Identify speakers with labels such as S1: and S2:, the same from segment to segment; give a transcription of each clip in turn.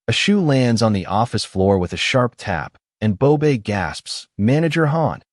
S1: A shoe lands on the office floor with a sharp tap, and Bobe gasps, "Manager Han,"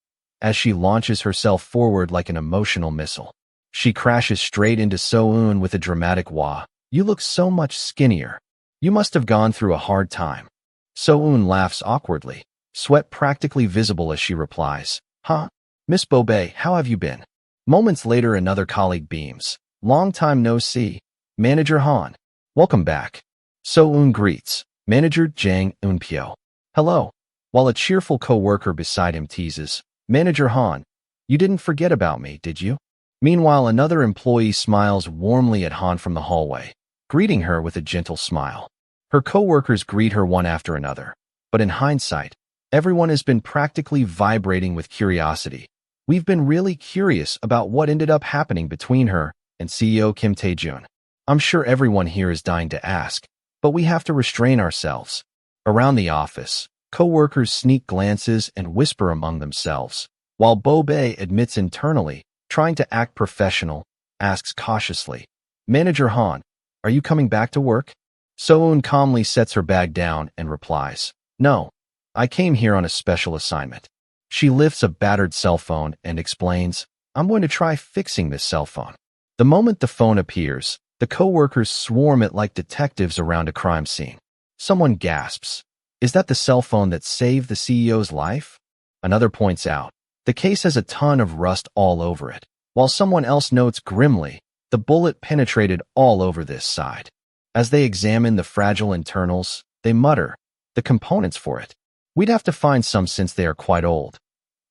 S1: as she launches herself forward like an emotional missile. She crashes straight into So-eun with a dramatic wah. "You look so much skinnier. You must have gone through a hard time." So-eun laughs awkwardly, sweat practically visible as she replies, "Huh? Miss Bobe, how have you been?" Moments later, another colleague beams. "Long time no see. Manager Han. Welcome back." So-eun greets, "Manager Jang Eun-pyo." "Hello," while a cheerful co-worker beside him teases, "Manager Han, you didn't forget about me, did you?" Meanwhile, another employee smiles warmly at Han from the hallway, greeting her with a gentle smile. Her co-workers greet her one after another, but in hindsight, everyone has been practically vibrating with curiosity. We've been really curious about what ended up happening between her and CEO Kim Tae-jun. I'm sure everyone here is dying to ask, but we have to restrain ourselves. Around the office, co-workers sneak glances and whisper among themselves, while Bobe admits internally, trying to act professional, asks cautiously, "Manager Han, are you coming back to work?" So-eun calmly sets her bag down and replies, "No, I came here on a special assignment." She lifts a battered cell phone and explains, "I'm going to try fixing this cell phone." The moment the phone appears, the co-workers swarm it like detectives around a crime scene. Someone gasps, "Is that the cell phone that saved the CEO's life?" Another points out, "The case has a ton of rust all over it," while someone else notes grimly, "The bullet penetrated all over this side." As they examine the fragile internals, they mutter, "The components for it. We'd have to find some since they are quite old."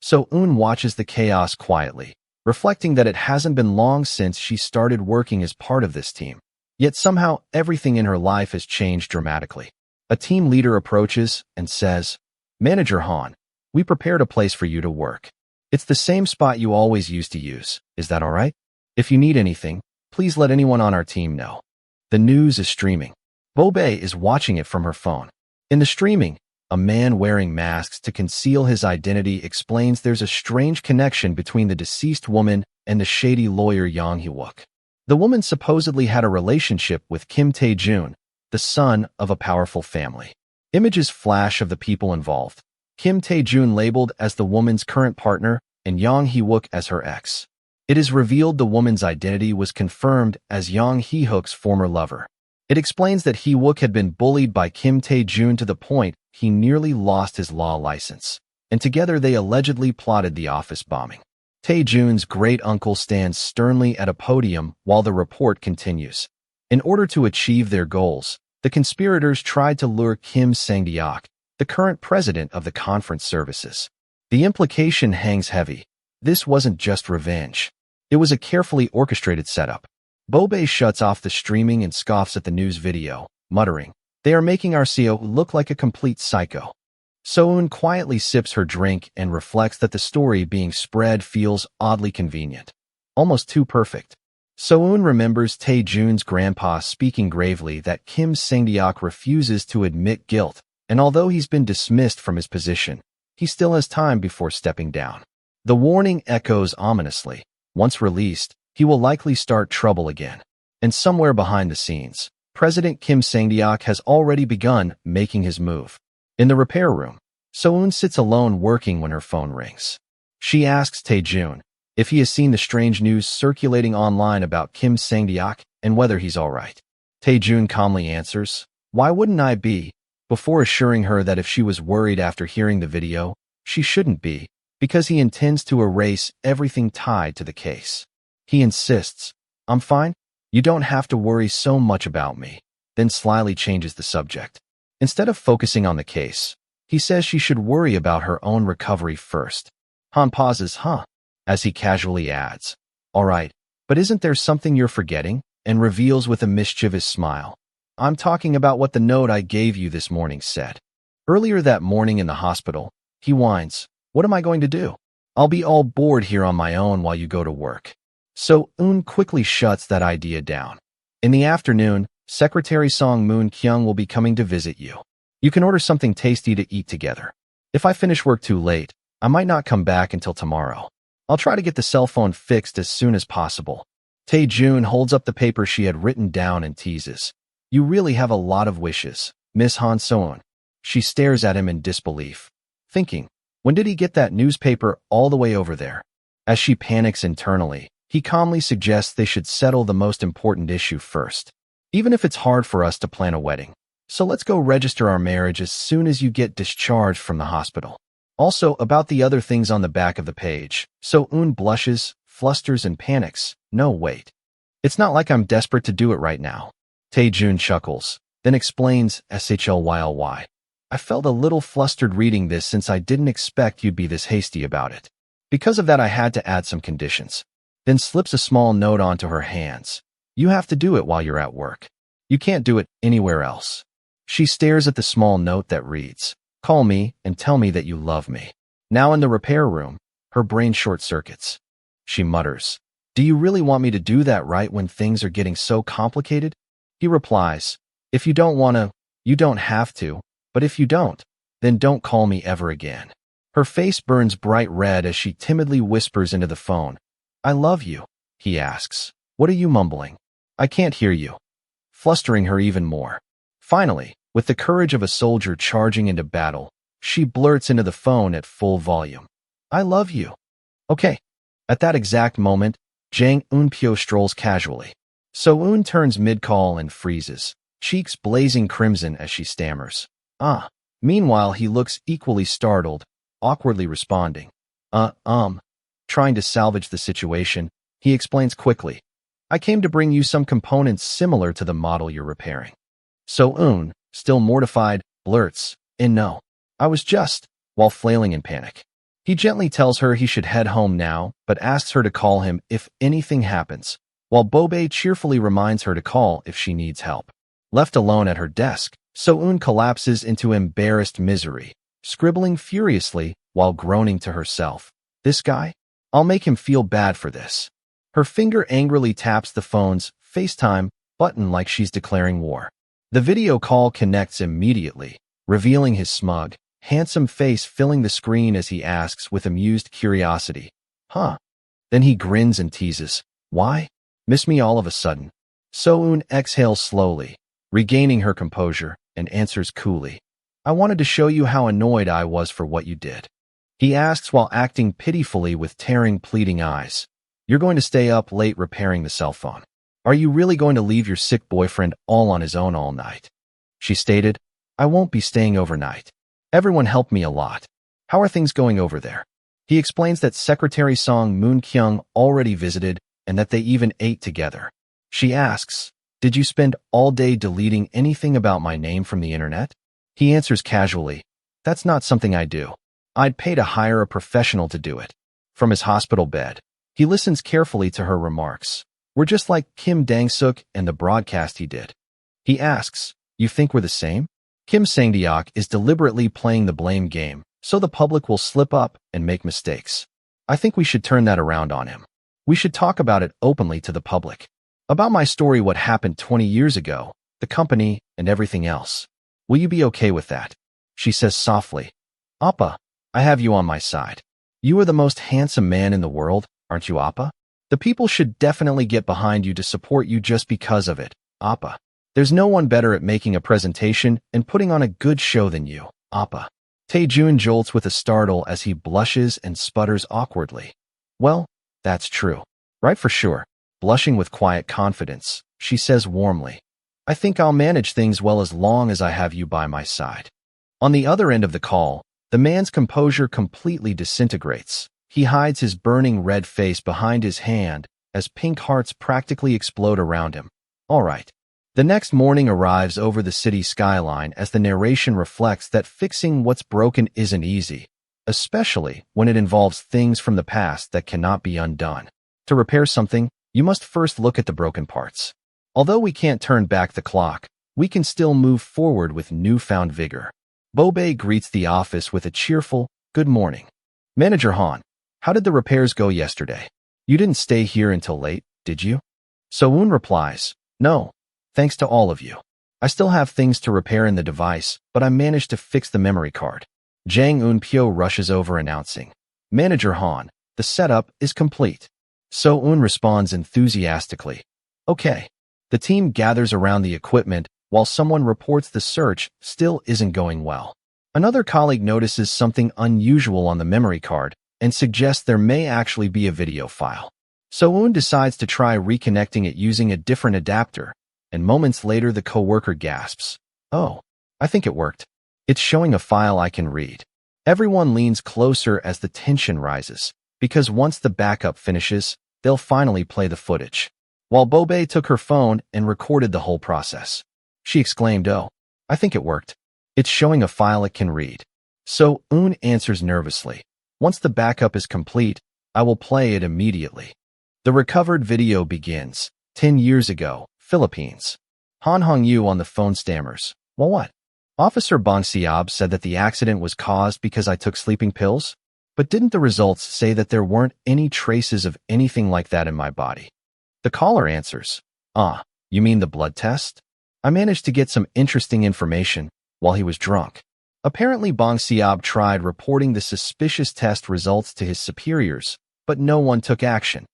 S1: So-eun watches the chaos quietly, reflecting that it hasn't been long since she started working as part of this team. Yet somehow everything in her life has changed dramatically. A team leader approaches and says, "Manager Han, we prepared a place for you to work. It's the same spot you always used to use. Is that all right? If you need anything, please let anyone on our team know." The news is streaming. Bobe is watching it from her phone. In the streaming, a man wearing masks to conceal his identity explains there's a strange connection between the deceased woman and the shady lawyer Yang Hee-wook. The woman supposedly had a relationship with Kim Tae-jun, the son of a powerful family. Images flash of the people involved. Kim Tae-jun labeled as the woman's current partner and Yang Hee-wook as her ex. It is revealed the woman's identity was confirmed as Yang Hee-wook's former lover. It explains that Hee-wook had been bullied by Kim Tae-jun to the point he nearly lost his law license, and together they allegedly plotted the office bombing. Tae-jun's great-uncle stands sternly at a podium while the report continues. In order to achieve their goals, the conspirators tried to lure Kim Sang-deok, the current president of the conference services. The implication hangs heavy. This wasn't just revenge. It was a carefully orchestrated setup. Bobe shuts off the streaming and scoffs at the news video, muttering, "They are making our CEO look like a complete psycho." So-eun quietly sips her drink and reflects that the story being spread feels oddly convenient. Almost too perfect. So-eun remembers Tae-jun's grandpa speaking gravely that Kim Sang-deok refuses to admit guilt, and although he's been dismissed from his position, he still has time before stepping down. The warning echoes ominously. Once released, he will likely start trouble again. And somewhere behind the scenes, President Kim Sang-deok has already begun making his move. In the repair room, So-eun sits alone working when her phone rings. She asks Tae-jun if he has seen the strange news circulating online about Kim Sang-deok and whether he's all right. Tae-jun calmly answers, "Why wouldn't I be?" before assuring her that if she was worried after hearing the video, she shouldn't be, because he intends to erase everything tied to the case. He insists, "I'm fine. You don't have to worry so much about me," then slyly changes the subject. Instead of focusing on the case, he says she should worry about her own recovery first. Han pauses, as he casually adds, "All right, but isn't there something you're forgetting?" and reveals with a mischievous smile, "I'm talking about what the note I gave you this morning said." Earlier that morning in the hospital, he whines, "What am I going to do? I'll be all bored here on my own while you go to work." So-eun quickly shuts that idea down. In the afternoon, Secretary Song Moon-kyung will be coming to visit you. You can order something tasty to eat together. If I finish work too late, I might not come back until tomorrow. I'll try to get the cell phone fixed as soon as possible. Tae-jun holds up the paper she had written down and teases, "You really have a lot of wishes." Miss Han So-eun. She stares at him in disbelief, thinking, when did he get that newspaper all the way over there? As she panics internally, he calmly suggests they should settle the most important issue first. Even if it's hard for us to plan a wedding. So let's go register our marriage as soon as you get discharged from the hospital. Also, about the other things on the back of the page. So-eun blushes, flusters, and panics. No, wait. It's not like I'm desperate to do it right now. Tae-jun chuckles, then explains shly. I felt a little flustered reading this since I didn't expect you'd be this hasty about it. Because of that, I had to add some conditions. Then slips a small note onto her hands. You have to do it while you're at work. You can't do it anywhere else. She stares at the small note that reads, call me and tell me that you love me. Now in the repair room, her brain short-circuits. She mutters, do you really want me to do that right when things are getting so complicated? He replies, if you don't want to, you don't have to, but if you don't, then don't call me ever again. Her face burns bright red as she timidly whispers into the phone. I love you, he asks. What are you mumbling? I can't hear you. Flustering her even more. Finally, with the courage of a soldier charging into battle, she blurts into the phone at full volume. I love you. Okay. At that exact moment, Jang Eun-pyo strolls casually. So-eun turns mid-call and freezes, cheeks blazing crimson as she stammers. Ah. Meanwhile, he looks equally startled, awkwardly responding. Trying to salvage the situation, he explains quickly. I came to bring you some components similar to the model you're repairing. So-eun, still mortified, blurts, no. I was just, while flailing in panic. He gently tells her he should head home now, but asks her to call him if anything happens, while Bobae cheerfully reminds her to call if she needs help. Left alone at her desk, So-eun collapses into embarrassed misery, scribbling furiously while groaning to herself. This guy? I'll make him feel bad for this. Her finger angrily taps the phone's FaceTime button like she's declaring war. The video call connects immediately, revealing his smug, handsome face filling the screen as he asks with amused curiosity. Huh? Then he grins and teases. Why? Miss me all of a sudden? So-eun exhales slowly, regaining her composure, and answers coolly. I wanted to show you how annoyed I was for what you did. He asks while acting pitifully with tearing, pleading eyes. You're going to stay up late repairing the cell phone. Are you really going to leave your sick boyfriend all on his own all night? She stated, I won't be staying overnight. Everyone helped me a lot. How are things going over there? He explains that Secretary Song Moon-kyung already visited and that they even ate together. She asks, did you spend all day deleting anything about my name from the internet? He answers casually, that's not something I do. I'd pay to hire a professional to do it. From his hospital bed, he listens carefully to her remarks. We're just like Kim Dang-suk and the broadcast he did. He asks, you think we're the same? Kim Sang-deok is deliberately playing the blame game, so the public will slip up and make mistakes. I think we should turn that around on him. We should talk about it openly to the public. About my story, what happened 20 years ago, the company, and everything else. Will you be okay with that? She says softly. Appa, I have you on my side. You are the most handsome man in the world, aren't you, Appa? The people should definitely get behind you to support you just because of it, Appa. There's no one better at making a presentation and putting on a good show than you, Appa. Tae-jun jolts with a startle as he blushes and sputters awkwardly. Well, that's true. Right, for sure. Blushing with quiet confidence, she says warmly. I think I'll manage things well as long as I have you by my side. On the other end of the call, the man's composure completely disintegrates. He hides his burning red face behind his hand as pink hearts practically explode around him. All right. The next morning arrives over the city skyline as the narration reflects that fixing what's broken isn't easy, especially when it involves things from the past that cannot be undone. To repair something, you must first look at the broken parts. Although we can't turn back the clock, we can still move forward with newfound vigor. Bobae greets the office with a cheerful, good morning. Manager Han, how did the repairs go yesterday? You didn't stay here until late, did you? So-eun replies, no, thanks to all of you. I still have things to repair in the device, but I managed to fix the memory card. Jang Eun-pyo rushes over announcing, Manager Han, the setup is complete. So-eun responds enthusiastically, okay. The team gathers around the equipment, while someone reports the search still isn't going well. Another colleague notices something unusual on the memory card and suggests there may actually be a video file. So-eun decides to try reconnecting it using a different adapter, and moments later the coworker gasps, "Oh, I think it worked. It's showing a file I can read." Everyone leans closer as the tension rises, because once the backup finishes, they'll finally play the footage. While Bobae took her phone and recorded the whole process. She exclaimed, "Oh, I think it worked. It's showing a file it can read." So-eun answers nervously, "Once the backup is complete, I will play it immediately." The recovered video begins. 10 years ago, Philippines. Han Hong-yu on the phone stammers. "Well, what? Officer Bong Siab said that the accident was caused because I took sleeping pills? But didn't the results say that there weren't any traces of anything like that in my body?" The caller answers, You mean the blood test? I managed to get some interesting information while he was drunk." Apparently Bong Siab tried reporting the suspicious test results to his superiors, but no one took action,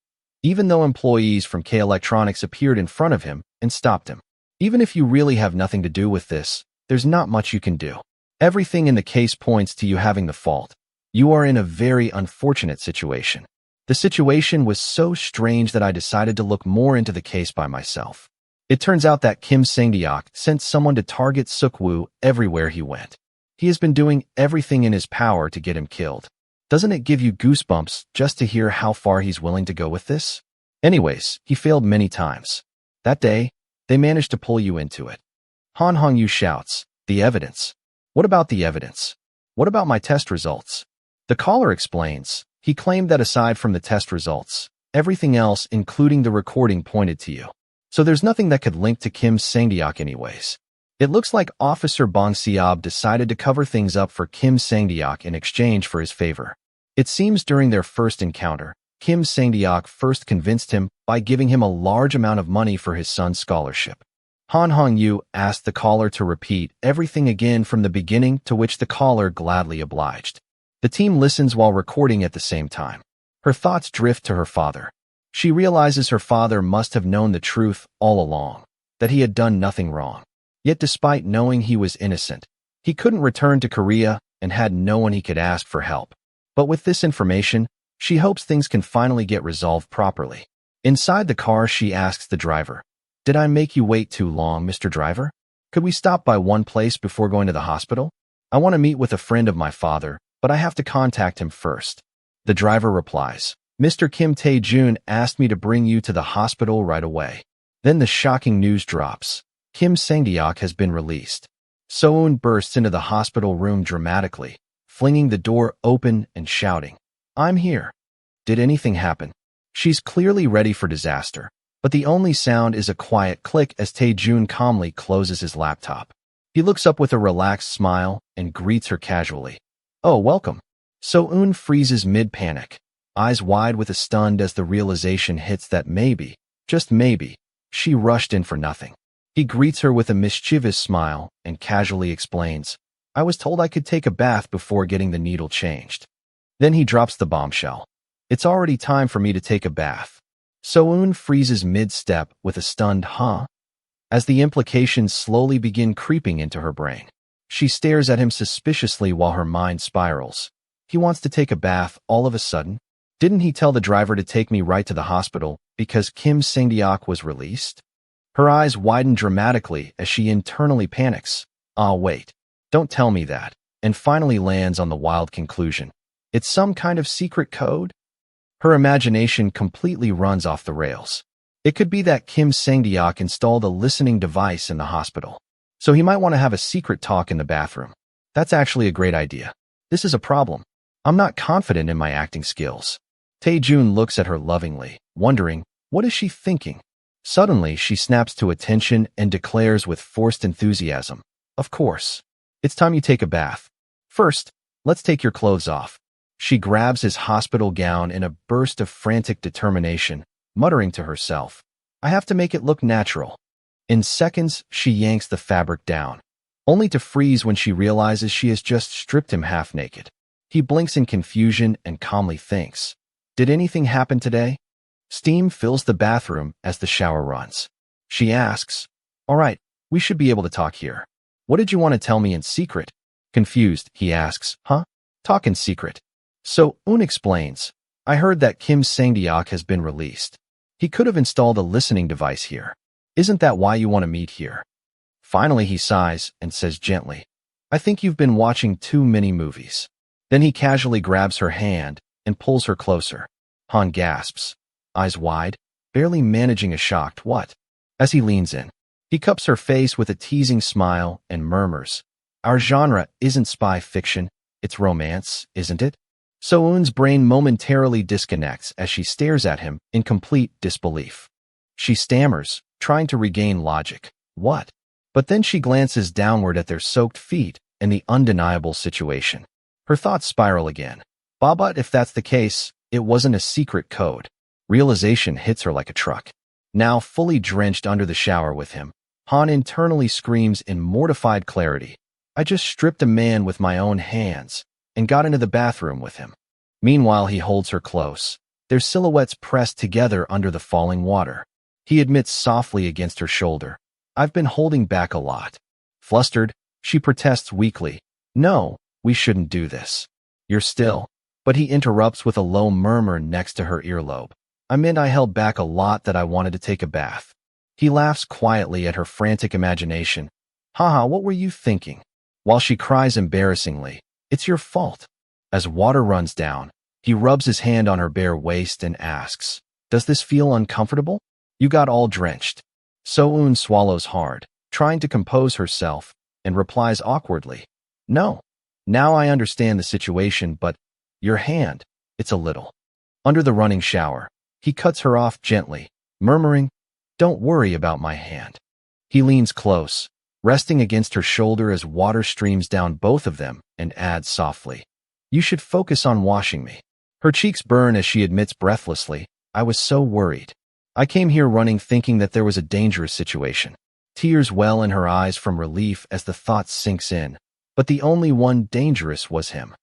S1: even though employees from K Electronics appeared in front of him and stopped him. Even if you really have nothing to do with this, there's not much you can do. Everything in the case points to you having the fault. You are in a very unfortunate situation. The situation was so strange that I decided to look more into the case by myself. It turns out that Kim Sang-deok sent someone to target Suk-woo everywhere he went. He has been doing everything in his power to get him killed. Doesn't it give you goosebumps just to hear how far he's willing to go with this? Anyways, he failed many times. That day, they managed to pull you into it. Han Hong-yu shouts, "The evidence? What about the evidence? What about my test results?" The caller explains, he claimed that aside from the test results, everything else including the recording pointed to you. So there's nothing that could link to Kim Sang-deok anyways. It looks like Officer Bong Siab decided to cover things up for Kim Sang-deok in exchange for his favor. It seems during their first encounter, Kim Sang-deok first convinced him by giving him a large amount of money for his son's scholarship. Han Hong-yu asked the caller to repeat everything again from the beginning, to which the caller gladly obliged. The team listens while recording at the same time. Her thoughts drift to her father. She realizes her father must have known the truth all along, that he had done nothing wrong. Yet despite knowing he was innocent, he couldn't return to Korea and had no one he could ask for help. But with this information, she hopes things can finally get resolved properly. Inside the car, she asks the driver, "Did I make you wait too long, Mr. Driver? Could we stop by one place before going to the hospital? I want to meet with a friend of my father, but I have to contact him first." The driver replies, "Mr. Kim Tae-jun asked me to bring you to the hospital right away." Then the shocking news drops. Kim Sang-deok has been released. So-eun bursts into the hospital room dramatically, flinging the door open and shouting, "I'm here. Did anything happen?" She's clearly ready for disaster, but the only sound is a quiet click as Tae-jun calmly closes his laptop. He looks up with a relaxed smile and greets her casually. "Oh, welcome." So-eun freezes mid-panic, eyes wide with a stunned as the realization hits that maybe, just maybe, she rushed in for nothing. He greets her with a mischievous smile and casually explains, "I was told I could take a bath before getting the needle changed." Then he drops the bombshell. "It's already time for me to take a bath." So-eun freezes mid-step with a stunned "huh?" as the implications slowly begin creeping into her brain. She stares at him suspiciously while her mind spirals. He wants to take a bath all of a sudden? Didn't he tell the driver to take me right to the hospital because Kim Sang-deok was released? Her eyes widen dramatically as she internally panics. Wait, don't tell me that, and finally lands on the wild conclusion. It's some kind of secret code? Her imagination completely runs off the rails. It could be that Kim Sang-deok installed a listening device in the hospital, so he might want to have a secret talk in the bathroom. That's actually a great idea. This is a problem. I'm not confident in my acting skills. Tae-jun looks at her lovingly, wondering, what is she thinking? Suddenly, she snaps to attention and declares with forced enthusiasm, "Of course. It's time you take a bath. First, let's take your clothes off." She grabs his hospital gown in a burst of frantic determination, muttering to herself, "I have to make it look natural." In seconds, she yanks the fabric down, only to freeze when she realizes she has just stripped him half naked. He blinks in confusion and calmly thinks, "Did anything happen today?" Steam fills the bathroom as the shower runs. She asks, "All right, We should be able to talk here. What did you want to tell me in secret? Confused, he asks, huh? Talk in secret. So, Un explains. I heard that Kim Sang-deok has been released. He could have installed a listening device here. Isn't that why you want to meet here? Finally, he sighs and says gently, I think you've been watching too many movies. Then he casually grabs her hand and pulls her closer. Han gasps, eyes wide, barely managing a shocked what? As he leans in, he cups her face with a teasing smile and murmurs, Our genre isn't spy fiction, it's romance, isn't it? So-eun's brain momentarily disconnects as she stares at him in complete disbelief. She stammers, trying to regain logic. What? But then she glances downward at their soaked feet and the undeniable situation. Her thoughts spiral again. But if that's the case, it wasn't a secret code. Realization hits her like a truck. Now fully drenched under the shower with him, Han internally screams in mortified clarity. I just stripped a man with my own hands and got into the bathroom with him. Meanwhile, he holds her close, their silhouettes pressed together under the falling water. He admits softly against her shoulder, I've been holding back a lot. Flustered, she protests weakly, No, we shouldn't do this. You're still. But he interrupts with a low murmur next to her earlobe. I meant I held back a lot that I wanted to take a bath. He laughs quietly at her frantic imagination. Haha, what were you thinking? While she cries embarrassingly, It's your fault. As water runs down, he rubs his hand on her bare waist and asks, Does this feel uncomfortable? You got all drenched. So-eun swallows hard, trying to compose herself, and replies awkwardly, No. Now I understand the situation, but your hand, it's a little. Under the running shower, he cuts her off gently, murmuring, Don't worry about my hand. He leans close, resting against her shoulder as water streams down both of them, and adds softly, You should focus on washing me. Her cheeks burn as she admits breathlessly, I was so worried. I came here running thinking that there was a dangerous situation. Tears well in her eyes from relief as the thought sinks in, but the only one dangerous was him.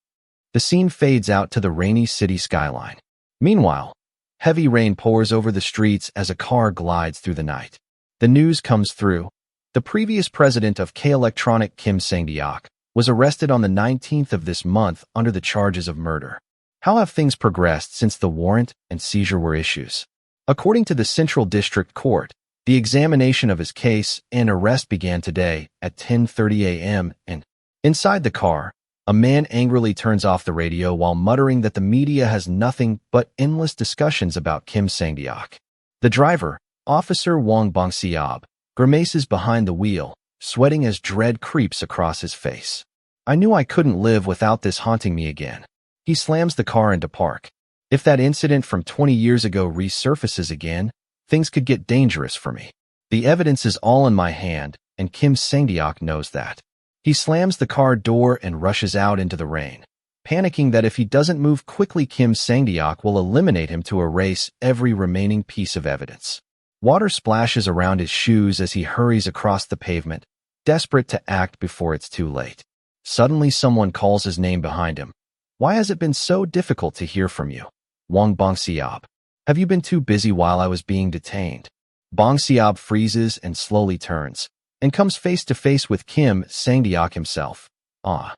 S1: The scene fades out to the rainy city skyline. Meanwhile, heavy rain pours over the streets as a car glides through the night. The news comes through. The previous president of K-Electronic, Kim Sang-deok, was arrested on the 19th of this month under the charges of murder. How have things progressed since the warrant and seizure were issues? According to the Central District Court, the examination of his case and arrest began today at 10:30 a.m. and inside the car, a man angrily turns off the radio while muttering that the media has nothing but endless discussions about Kim Sang-deok. The driver, Officer Wang Bong-seob, grimaces behind the wheel, sweating as dread creeps across his face. I knew I couldn't live without this haunting me again. He slams the car into park. If that incident from 20 years ago resurfaces again, things could get dangerous for me. The evidence is all in my hand, and Kim Sang-deok knows that. He slams the car door and rushes out into the rain, panicking that if he doesn't move quickly, Kim Sang-deok will eliminate him to erase every remaining piece of evidence. Water splashes around his shoes as he hurries across the pavement, desperate to act before it's too late. Suddenly, someone calls his name behind him. Why has it been so difficult to hear from you? Wang Bong-seob. Have you been too busy while I was being detained? Bong-seob freezes and slowly turns, and comes face to face with Kim Sang-deok himself. Ah,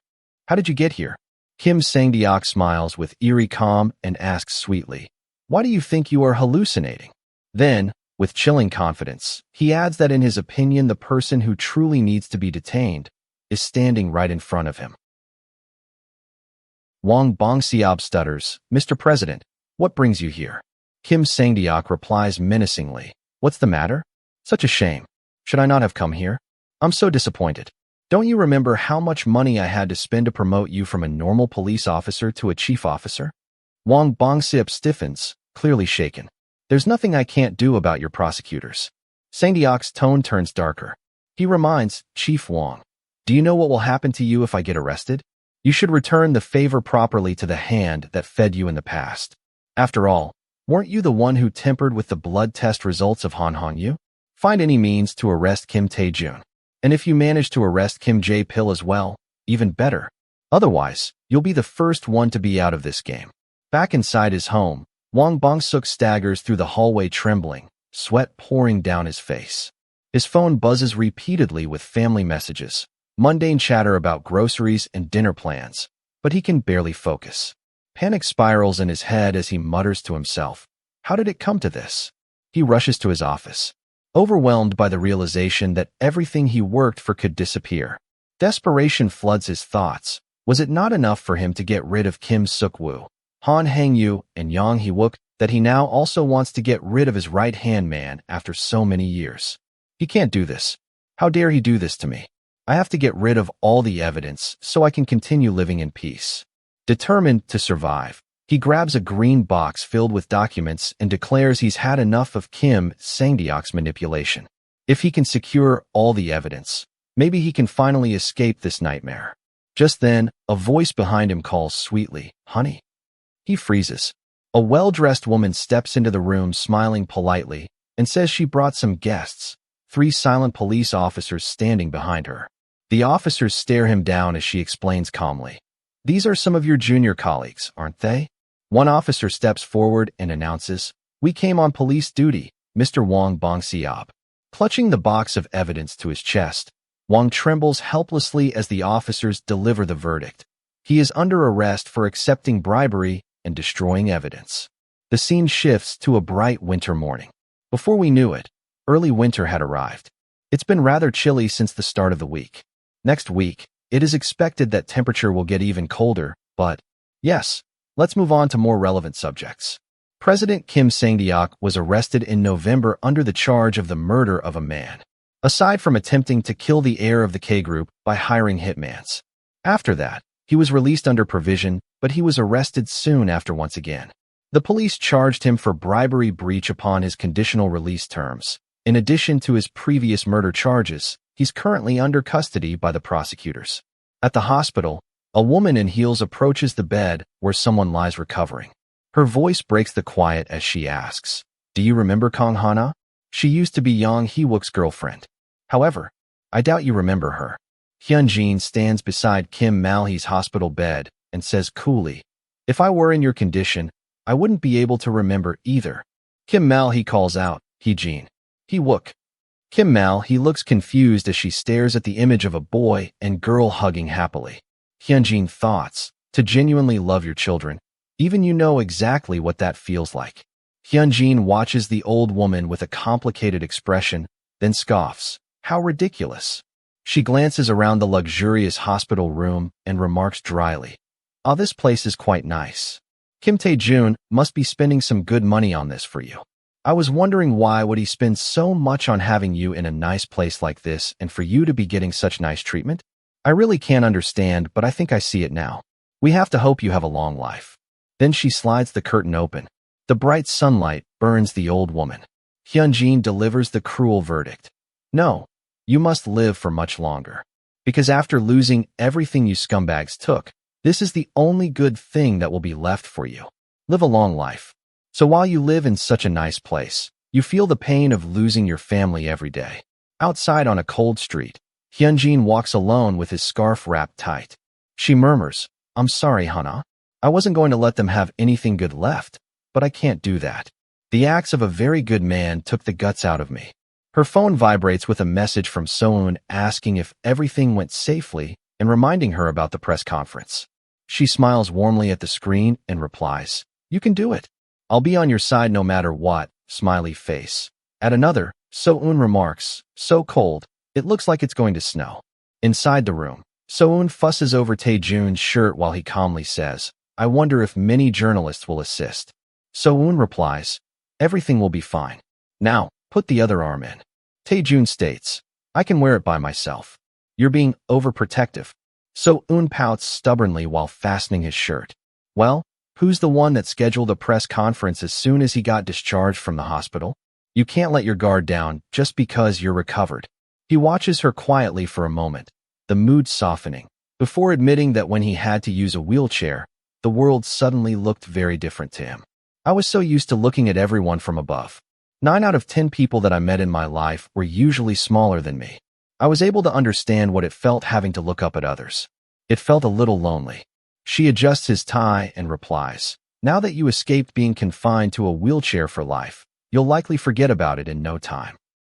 S1: how did you get here? Kim Sang-deok smiles with eerie calm and asks sweetly, Why do you think you are hallucinating? Then, with chilling confidence, he adds that in his opinion the person who truly needs to be detained is standing right in front of him. Wang Bong-seob stutters, Mr. President, what brings you here? Kim Sang-deok replies menacingly, What's the matter? Such a shame. Should I not have come here? I'm so disappointed. Don't you remember how much money I had to spend to promote you from a normal police officer to a chief officer? Wang Bong-seob stiffens, clearly shaken. There's nothing I can't do about your prosecutors. Sang-deok's tone turns darker. He reminds, Chief Wang, do you know what will happen to you if I get arrested? You should return the favor properly to the hand that fed you in the past. After all, weren't you the one who tempered with the blood test results of Han Hongyu? Find any means to arrest Kim Tae-jun. And if you manage to arrest Kim Jae-pil as well, even better. Otherwise, you'll be the first one to be out of this game. Back inside his home, Wang Bong-seok staggers through the hallway trembling, sweat pouring down his face. His phone buzzes repeatedly with family messages, mundane chatter about groceries and dinner plans, but he can barely focus. Panic spirals in his head as he mutters to himself, "How did it come to this?" He rushes to his office, overwhelmed by the realization that everything he worked for could disappear. Desperation floods his thoughts. Was it not enough for him to get rid of Kim Suk-woo, Han Hang-yu, and Yang Hee-wook that he now also wants to get rid of his right-hand man after so many years? He can't do this. How dare he do this to me? I have to get rid of all the evidence so I can continue living in peace. Determined to survive, he grabs a green box filled with documents and declares he's had enough of Kim Sang-deok's manipulation. If he can secure all the evidence, maybe he can finally escape this nightmare. Just then, a voice behind him calls sweetly, "Honey." He freezes. A well-dressed woman steps into the room smiling politely and says she brought some guests, 3 silent police officers standing behind her. The officers stare him down as she explains calmly, "These are some of your junior colleagues, aren't they?" One officer steps forward and announces, "We came on police duty, Mr. Wang Bongsiab." Clutching the box of evidence to his chest, Wang trembles helplessly as the officers deliver the verdict. He is under arrest for accepting bribery and destroying evidence. The scene shifts to a bright winter morning. Before we knew it, early winter had arrived. It's been rather chilly since the start of the week. Next week, it is expected that temperature will get even colder, but yes, let's move on to more relevant subjects. President Kim Sang-deok was arrested in November under the charge of the murder of a man, aside from attempting to kill the heir of the K Group by hiring hitmans. After that, he was released under provision, but he was arrested soon after once again. The police charged him for bribery breach upon his conditional release terms. In addition to his previous murder charges, he's currently under custody by the prosecutors. At the hospital, a woman in heels approaches the bed where someone lies recovering. Her voice breaks the quiet as she asks, "Do you remember Kang Hana? She used to be Yang Hee-wook's girlfriend. However, I doubt you remember her." Hyun-jin stands beside Kim Mal-hee's hospital bed and says coolly, "If I were in your condition, I wouldn't be able to remember either." Kim Mal-hee calls out, "Hee-jin. Hee-wook." Kim Mal-hee looks confused as she stares at the image of a boy and girl hugging happily. Hyun-jin thoughts, "To genuinely love your children, even you know exactly what that feels like." Hyun-jin watches the old woman with a complicated expression, then scoffs, "How ridiculous." She glances around the luxurious hospital room and remarks dryly, "Ah, this place is quite nice. Kim Tae-jun must be spending some good money on this for you. I was wondering why would he spend so much on having you in a nice place like this and for you to be getting such nice treatment? I really can't understand, but I think I see it now. We have to hope you have a long life." Then she slides the curtain open. The bright sunlight burns the old woman. Hyun-jin delivers the cruel verdict. "No, you must live for much longer. Because after losing everything you scumbags took, this is the only good thing that will be left for you. Live a long life. So while you live in such a nice place, you feel the pain of losing your family every day." Outside on a cold street, Hyun-jin walks alone with his scarf wrapped tight. She murmurs, "I'm sorry, Hana. I wasn't going to let them have anything good left, but I can't do that. The acts of a very good man took the guts out of me." Her phone vibrates with a message from So-eun asking if everything went safely and reminding her about the press conference. She smiles warmly at the screen and replies, "You can do it. I'll be on your side no matter what," smiley face. At another, So-eun remarks, "So cold, it looks like it's going to snow." Inside the room, So-eun fusses over Tae-jun's shirt while he calmly says, "I wonder if many journalists will assist." So-eun replies, "Everything will be fine. Now, put the other arm in." Tae-jun states, "I can wear it by myself. You're being overprotective." So-eun pouts stubbornly while fastening his shirt. "Well, who's the one that scheduled a press conference as soon as he got discharged from the hospital? You can't let your guard down just because you're recovered." He watches her quietly for a moment, the mood softening, before admitting that when he had to use a wheelchair, the world suddenly looked very different to him. "I was so used to looking at everyone from above. 9 out of 10 people that I met in my life were usually smaller than me. I was able to understand what it felt having to look up at others. It felt a little lonely." She adjusts his tie and replies, "Now that you escaped being confined to a wheelchair for life, you'll likely forget about it in no time."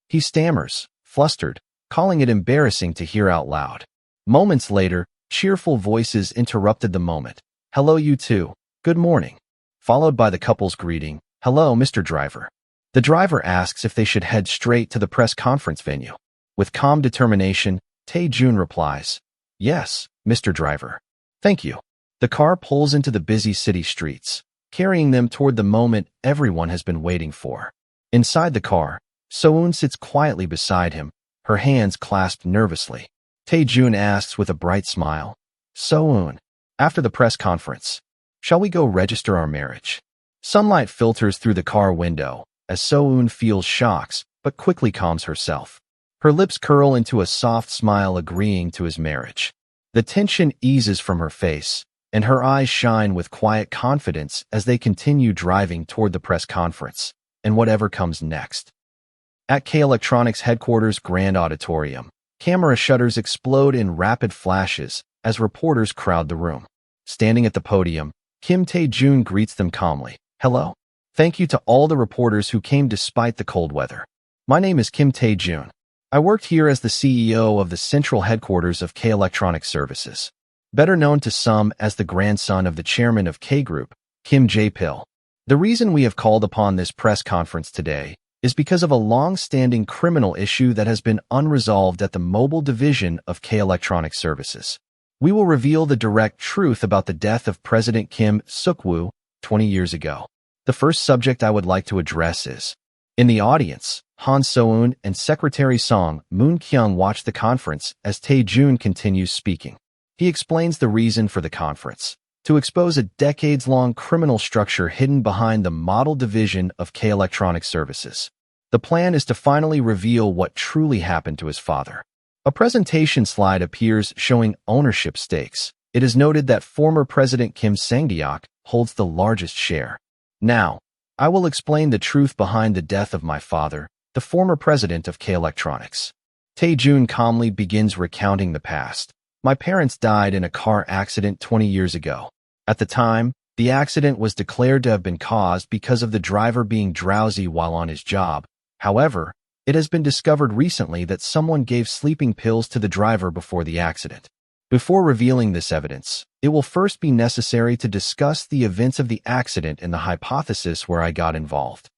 S1: He stammers, flustered, calling it embarrassing to hear out loud. Moments later, cheerful voices interrupted the moment. "Hello, you two. Good morning." Followed by the couple's greeting, "Hello, Mr. Driver." The driver asks if they should head straight to the press conference venue. With calm determination, Tae-jun replies, "Yes, Mr. Driver. Thank you." The car pulls into the busy city streets, carrying them toward the moment everyone has been waiting for. Inside the car, So-eun sits quietly beside him, her hands clasped nervously. Tae-jun asks with a bright smile, "So-eun, after the press conference, shall we go register our marriage?" Sunlight filters through the car window as So-eun feels shocks but quickly calms herself. Her lips curl into a soft smile agreeing to his marriage. The tension eases from her face, and her eyes shine with quiet confidence as they continue driving toward the press conference and whatever comes next. At K Electronics headquarters Grand Auditorium, camera shutters explode in rapid flashes as reporters crowd the room. Standing at the podium, Kim Tae-jun greets them calmly. "Hello. Thank you to all the reporters who came despite the cold weather. My name is Kim Tae-jun. I worked here as the CEO of the central headquarters of K Electronic Services, better known to some as the grandson of the chairman of K Group, Kim Jae-pil. The reason we have called upon this press conference today is because of a long-standing criminal issue that has been unresolved at the mobile division of K Electronic Services. We will reveal the direct truth about the death of President Kim Suk-woo 20 years ago. The first subject I would like to address is..." In the audience, Han So-eun and Secretary Song Moon-kyung watch the conference as Tae-jun continues speaking. He explains the reason for the conference: to expose a decades-long criminal structure hidden behind the model division of K Electronic Services. The plan is to finally reveal what truly happened to his father. A presentation slide appears showing ownership stakes. It is noted that former President Kim Sang-deok holds the largest share. "Now, I will explain the truth behind the death of my father, the former president of K Electronics." Tae-jun calmly begins recounting the past. "My parents died in a car accident 20 years ago. At the time, the accident was declared to have been caused because of the driver being drowsy while on his job. However, it has been discovered recently that someone gave sleeping pills to the driver before the accident. Before revealing this evidence, it will first be necessary to discuss the events of the accident and the hypothesis where I got involved."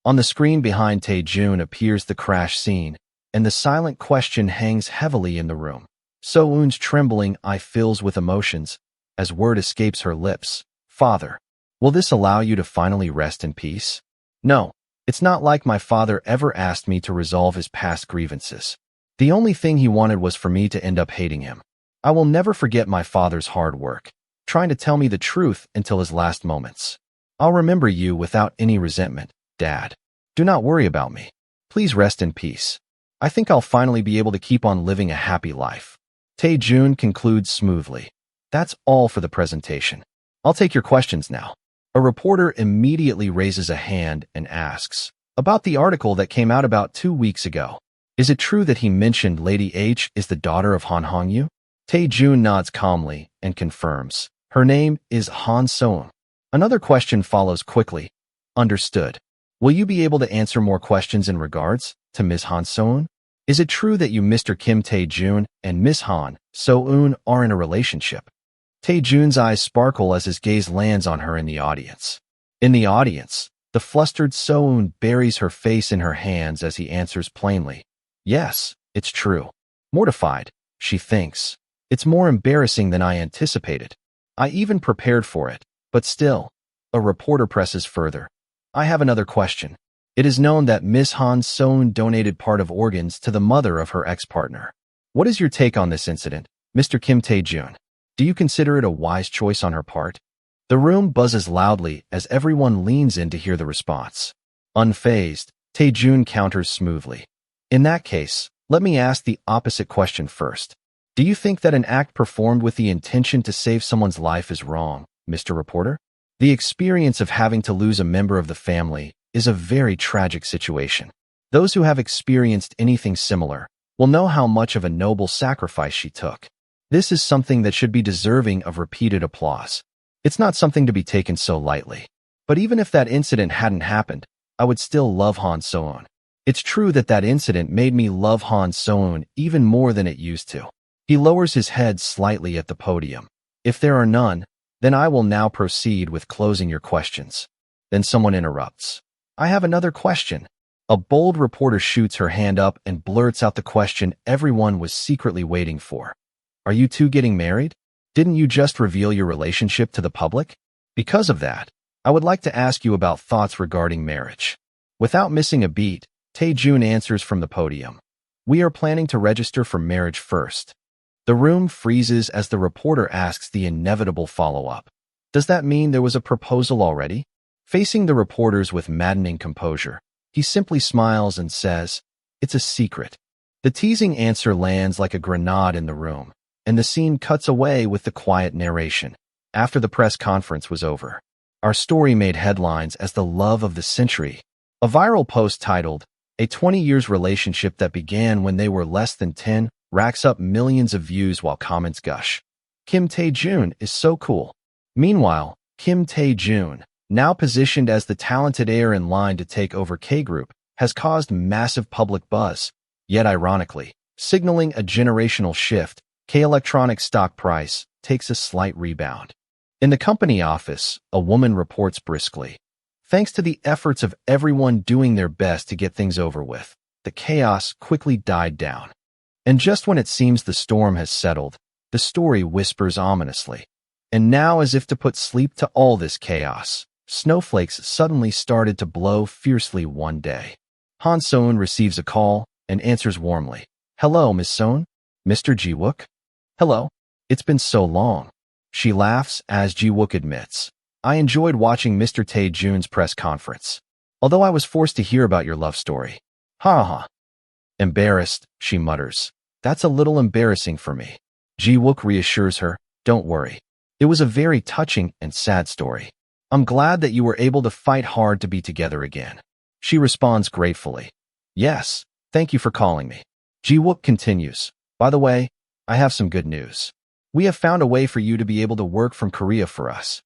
S1: On the screen behind Tae-jun appears the crash scene, and the silent question hangs heavily in the room. So-eun's trembling eye fills with emotions as word escapes her lips. "Father, will this allow you to finally rest in peace?" "No, it's not like my father ever asked me to resolve his past grievances. The only thing he wanted was for me to end up hating him. I will never forget my father's hard work, trying to tell me the truth until his last moments. I'll remember you without any resentment, Dad. Do not worry about me. Please rest in peace. I think I'll finally be able to keep on living a happy life." Tae-jun concludes smoothly. "That's all for the presentation. I'll take your questions now." A reporter immediately raises a hand and asks, "About the article that came out about 2 weeks ago. Is it true that he mentioned Lady H is the daughter of Han Hongyu?" Tae-jun nods calmly and confirms, "Her name is Han So-eun." Another question follows quickly. "Understood. Will you be able to answer more questions in regards to Ms. Han So-eun? Is it true that you, Mr. Kim Tae-jun, and Ms. Han So-eun are in a relationship?" Tae-jun's eyes sparkle as his gaze lands on her in the audience. In the audience, the flustered So-eun buries her face in her hands as he answers plainly, "Yes, it's true." Mortified, she thinks, "It's more embarrassing than I anticipated. I even prepared for it, but still." A reporter presses further. "I have another question. It is known that Ms. Han So-eun donated part of organs to the mother of her ex-partner. What is your take on this incident, Mr. Kim Tae-jun? Do you consider it a wise choice on her part?" The room buzzes loudly as everyone leans in to hear the response. Unfazed, Tae-jun counters smoothly. "In that case, let me ask the opposite question first. Do you think that an act performed with the intention to save someone's life is wrong, Mr. Reporter? The experience of having to lose a member of the family is a very tragic situation. Those who have experienced anything similar will know how much of a noble sacrifice she took. This is something that should be deserving of repeated applause. It's not something to be taken so lightly. But even if that incident hadn't happened, I would still love Han So-eun. It's true that that incident made me love Han So-eun even more than it used to. He lowers his head slightly at the podium. If there are none, then I will now proceed with closing your questions. Then someone interrupts. I have another question. A bold reporter shoots her hand up and blurts out the question everyone was secretly waiting for. Are you two getting married? Didn't you just reveal your relationship to the public? Because of that, I would like to ask you about thoughts regarding marriage. Without missing a beat, Tae-jun answers from the podium. We are planning to register for marriage first. The room freezes as the reporter asks the inevitable follow-up. Does that mean there was a proposal already? Facing the reporters with maddening composure, he simply smiles and says, it's a secret. The teasing answer lands like a grenade in the room, and the scene cuts away with the quiet narration. After the press conference was over, our story made headlines as the love of the century. A viral post titled, A 20 Years Relationship That Began When They Were Less Than 10, racks up millions of views while comments gush. Kim Tae-jun is so cool. Meanwhile, Kim Tae-jun, now positioned as the talented heir in line to take over K-Group, has caused massive public buzz. Yet ironically, signaling a generational shift, K-Electronics stock price takes a slight rebound. In the company office, a woman reports briskly. Thanks to the efforts of everyone doing their best to get things over with, the chaos quickly died down. And just when it seems the storm has settled, the story whispers ominously. And now, as if to put sleep to all this chaos, snowflakes suddenly started to blow fiercely one day. Han So-eun receives a call and answers warmly. Hello, Miss Sohn? Mr. Ji-wook? Hello. It's been so long. She laughs as Ji-wook admits. I enjoyed watching Mr. Tae-jun's press conference. Although I was forced to hear about your love story. Ha ha. Embarrassed, she mutters. That's a little embarrassing for me. Ji-wook reassures her, don't worry. It was a very touching and sad story. I'm glad that you were able to fight hard to be together again. She responds gratefully. Yes, thank you for calling me. Ji-wook continues. By the way, I have some good news. We have found a way for you to be able to work from Korea for us.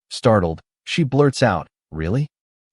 S1: Startled, she blurts out, really?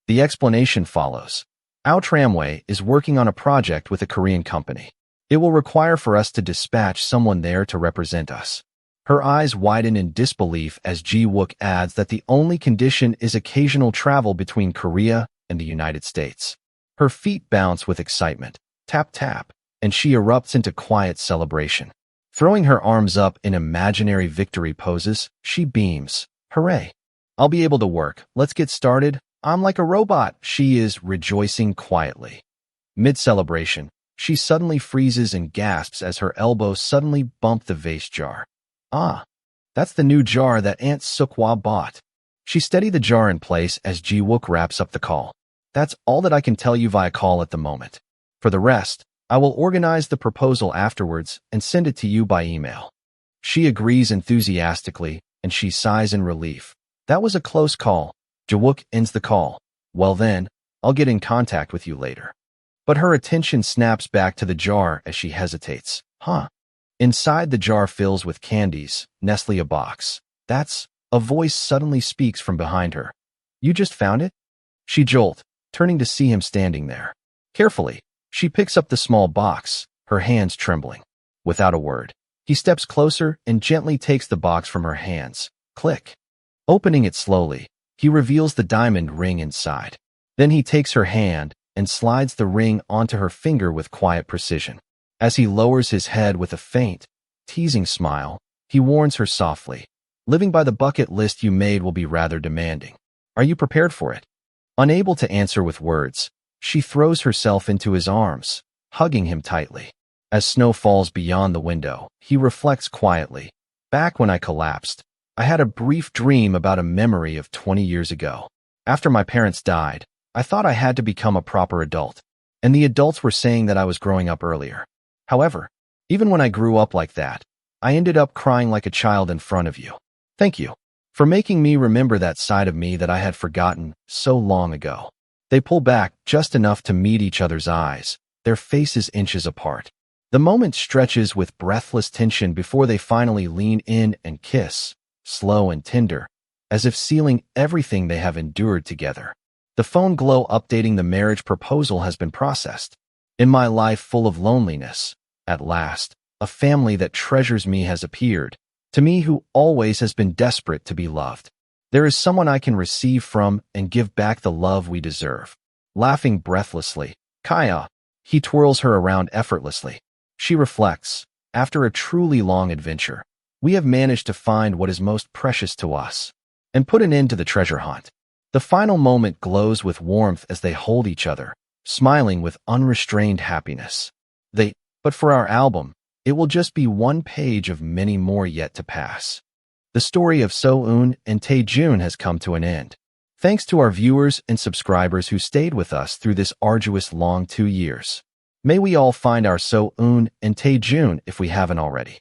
S1: The explanation follows. Our tramway is working on a project with a Korean company. It will require for us to dispatch someone there to represent us. Her eyes widen in disbelief as Ji-wook adds that the only condition is occasional travel between Korea and the United States. Her feet bounce with excitement, tap tap, and she erupts into quiet celebration. Throwing her arms up in imaginary victory poses, she beams. Hooray! I'll be able to work. Let's get started. I'm like a robot. She is rejoicing quietly. Mid-celebration, she suddenly freezes and gasps as her elbows suddenly bump the vase jar. Ah, that's the new jar that Aunt Seok-hwa bought. She steadied the jar in place as Ji-wook wraps up the call. That's all that I can tell you via call at the moment. For the rest, I will organize the proposal afterwards and send it to you by email. She agrees enthusiastically, and she sighs in relief. That was a close call. Ji-wook ends the call. Well then, I'll get in contact with you later. But her attention snaps back to the jar as she hesitates. Huh? Inside the jar fills with candies, Nestle a box. That's, a voice suddenly speaks from behind her. You just found it? She jolts, turning to see him standing there. Carefully, she picks up the small box, her hands trembling. Without a word, he steps closer and gently takes the box from her hands. Click. Opening it slowly, he reveals the diamond ring inside. Then he takes her hand and slides the ring onto her finger with quiet precision. As he lowers his head with a faint, teasing smile, he warns her softly. Living by the bucket list you made will be rather demanding. Are you prepared for it? Unable to answer with words, she throws herself into his arms, hugging him tightly. As snow falls beyond the window, he reflects quietly. Back when I collapsed, I had a brief dream about a memory of 20 years ago. After my parents died, I thought I had to become a proper adult, and the adults were saying that I was growing up earlier. However, even when I grew up like that, I ended up crying like a child in front of you. Thank you for making me remember that side of me that I had forgotten so long ago. They pull back just enough to meet each other's eyes, their faces inches apart. The moment stretches with breathless tension before they finally lean in and kiss, slow and tender, as if sealing everything they have endured together. The phone glow updating the marriage proposal has been processed. In my life full of loneliness, at last, a family that treasures me has appeared, to me who always has been desperate to be loved. There is someone I can receive from and give back the love we deserve. Laughing breathlessly, Kaya, he twirls her around effortlessly. She reflects, after a truly long adventure, we have managed to find what is most precious to us and put an end to the treasure hunt. The final moment glows with warmth as they hold each other, smiling with unrestrained happiness. But for our album, it will just be one page of many more yet to pass. The story of So-eun and Tae-jun has come to an end. Thanks to our viewers and subscribers who stayed with us through this arduous long 2 years. May we all find our So-eun and Tae-jun if we haven't already.